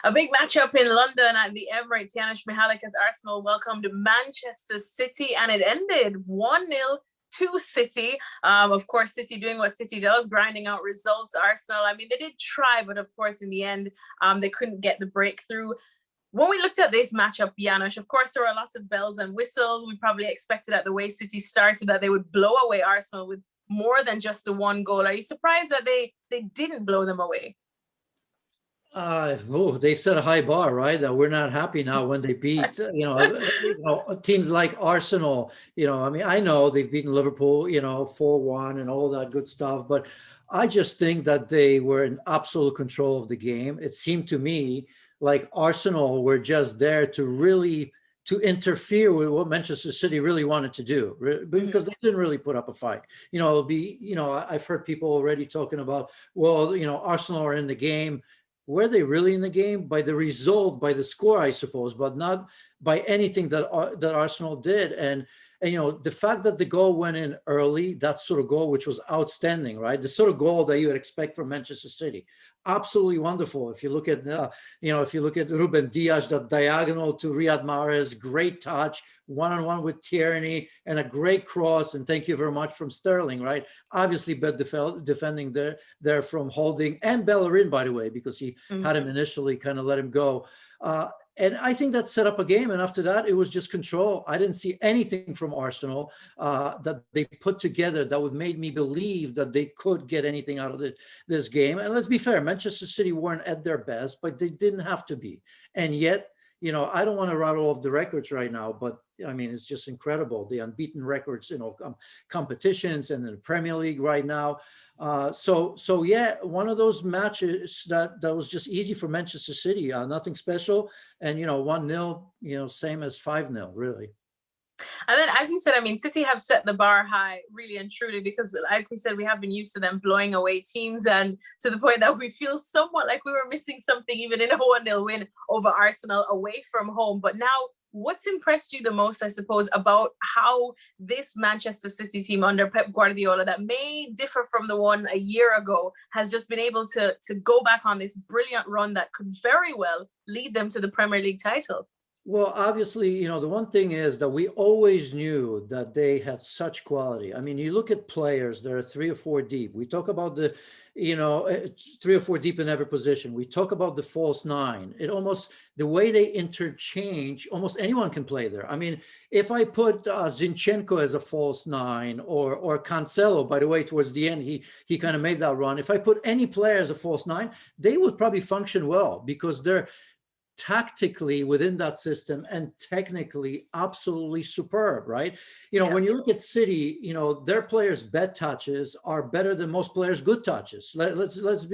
A big matchup in London at the Emirates. Janusz Michallik as Arsenal welcomed Manchester City, and it ended 1-0 to City. Of course, City doing what City does, grinding out results. Arsenal, I mean, they did try, but of course, in the end, they couldn't get the breakthrough. When we looked at this matchup, Janusz, of course, there were lots of bells and whistles. We probably expected at the way City started that they would blow away Arsenal with more than just the one goal. Are you surprised that they didn't blow them away? They've set a high bar, right? We're not happy now when they beat, teams like Arsenal. I mean, I know they've beaten Liverpool, 4-1 and all that good stuff, but I just think that they were in absolute control of the game. It seemed to me like Arsenal were just there to interfere with what Manchester City really wanted to do, because they didn't really put up a fight. I've heard people already talking about, Arsenal are in the game. Were they really in the game? By the result, by the score, I suppose, but not by anything that Arsenal did. And the fact that the goal went in early, that sort of goal, which was outstanding, right? The sort of goal that you would expect from Manchester City, absolutely wonderful. If you look at Ruben Dias, that diagonal to Riyad Mahrez, great touch, one-on-one with Tierney, and a great cross. And thank you very much from Sterling, right? Obviously, but defending there from Holding and Bellerin, by the way, because he had him initially, kind of let him go. And I think that set up a game. And after that, it was just control. I didn't see anything from Arsenal that they put together that would make me believe that they could get anything out of this game. And let's be fair, Manchester City weren't at their best, but they didn't have to be. And yet, I don't want to rattle off the records right now, but I mean, it's just incredible. The unbeaten records, competitions and in the Premier League right now. So yeah, one of those matches that was just easy for Manchester City, nothing special. And, 1-0, same as 5-0, really. And then, as you said, I mean, City have set the bar high, really and truly, because like we said, we have been used to them blowing away teams, and to the point that we feel somewhat like we were missing something even in a 1-0 win over Arsenal away from home. But now, what's impressed you the most, I suppose, about how this Manchester City team under Pep Guardiola, that may differ from the one a year ago, has just been able to go back on this brilliant run that could very well lead them to the Premier League title? Well, obviously, the one thing is that we always knew that they had such quality. I mean, you look at players, there are 3 or 4 deep. We talk about the, 3 or 4 deep in every position. We talk about the false nine. The way they interchange, almost anyone can play there. I mean, if I put Zinchenko as a false nine or Cancelo, by the way, towards the end, he kind of made that run. If I put any player as a false nine, they would probably function well because they're tactically within that system and technically absolutely superb, right? When you look at City, their players' bad touches are better than most players' good touches. Let's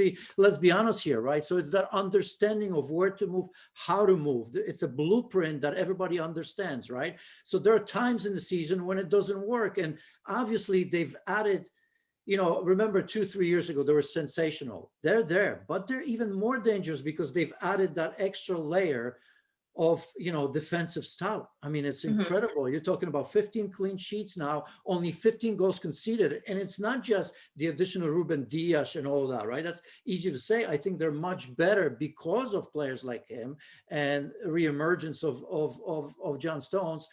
be honest here, right? So it's that understanding of where to move, how to move. It's a blueprint that everybody understands, right? So there are times in the season when it doesn't work, and obviously they've added. Remember 2-3 years ago, they were sensational. They're there, but they're even more dangerous because they've added that extra layer of, defensive stout. I mean, it's incredible. You're talking about 15 clean sheets now, only 15 goals conceded. And it's not just the addition of Ruben Dias and all that, right? That's easy to say. I think they're much better because of players like him and reemergence of John Stones.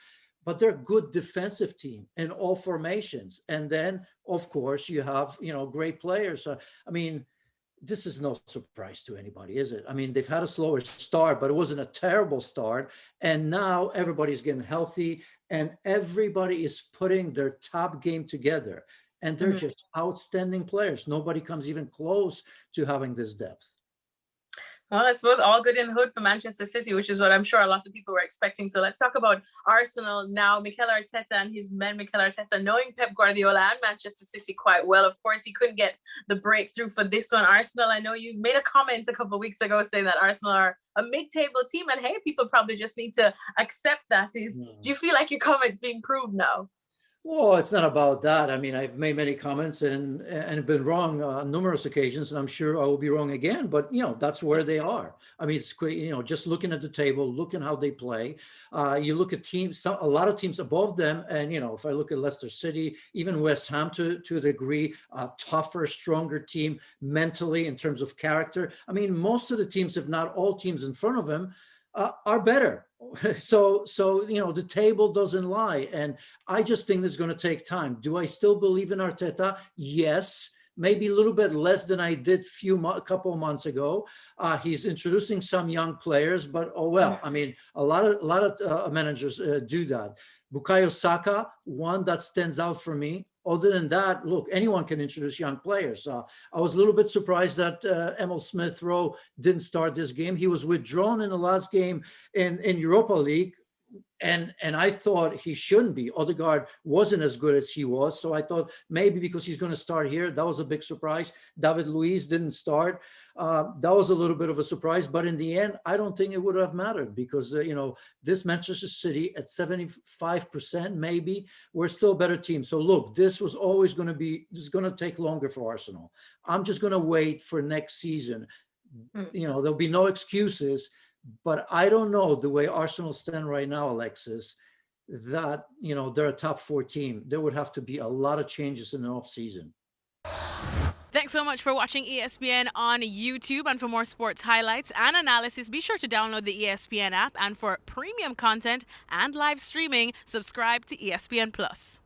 But they're a good defensive team in all formations. And then, of course, you have, great players. I mean, this is no surprise to anybody, is it? I mean, they've had a slower start, but it wasn't a terrible start. And now everybody's getting healthy and everybody is putting their top game together. And they're just outstanding players. Nobody comes even close to having this depth. Well, I suppose all good in the hood for Manchester City, which is what I'm sure lots of people were expecting. So let's talk about Arsenal now. Mikel Arteta and his men, Mikel Arteta, knowing Pep Guardiola and Manchester City quite well. Of course, he couldn't get the breakthrough for this one. Arsenal, I know you made a comment a couple of weeks ago saying that Arsenal are a mid-table team. And hey, people probably just need to accept that. Do you feel like your comment's being proved now? Well, it's not about that. I mean, I've made many comments and been wrong on numerous occasions, and I'm sure I will be wrong again. But that's where they are. I mean, it's great. Just looking at the table, looking how they play. You look at teams, a lot of teams above them, and if I look at Leicester City, even West Ham to a degree, a tougher, stronger team mentally in terms of character. I mean, most of the teams, if not all teams in front of him, are better. So the table doesn't lie, and I just think it's going to take time. Do I still believe in Arteta? Yes, maybe a little bit less than I did a couple of months ago. He's introducing some young players, but oh well. I mean, a lot of managers do that. Bukayo Saka, one that stands out for me. Other than that, look, anyone can introduce young players. I was a little bit surprised that Emil Smith Rowe didn't start this game. He was withdrawn in the last game in Europa League. And I thought he shouldn't be. Odegaard wasn't as good as he was. So I thought maybe because he's going to start here, that was a big surprise. David Luiz didn't start. That was a little bit of a surprise. But in the end, I don't think it would have mattered because, this Manchester City at 75%, maybe, we're still a better team. So look, this was always going to be, this is going to take longer for Arsenal. I'm just going to wait for next season. There'll be no excuses. But I don't know the way Arsenal stand right now, Alexis, that, they're a top-4 team. There would have to be a lot of changes in the off-season. Thanks so much for watching ESPN on YouTube. And for more sports highlights and analysis, be sure to download the ESPN app. And for premium content and live streaming, subscribe to ESPN Plus.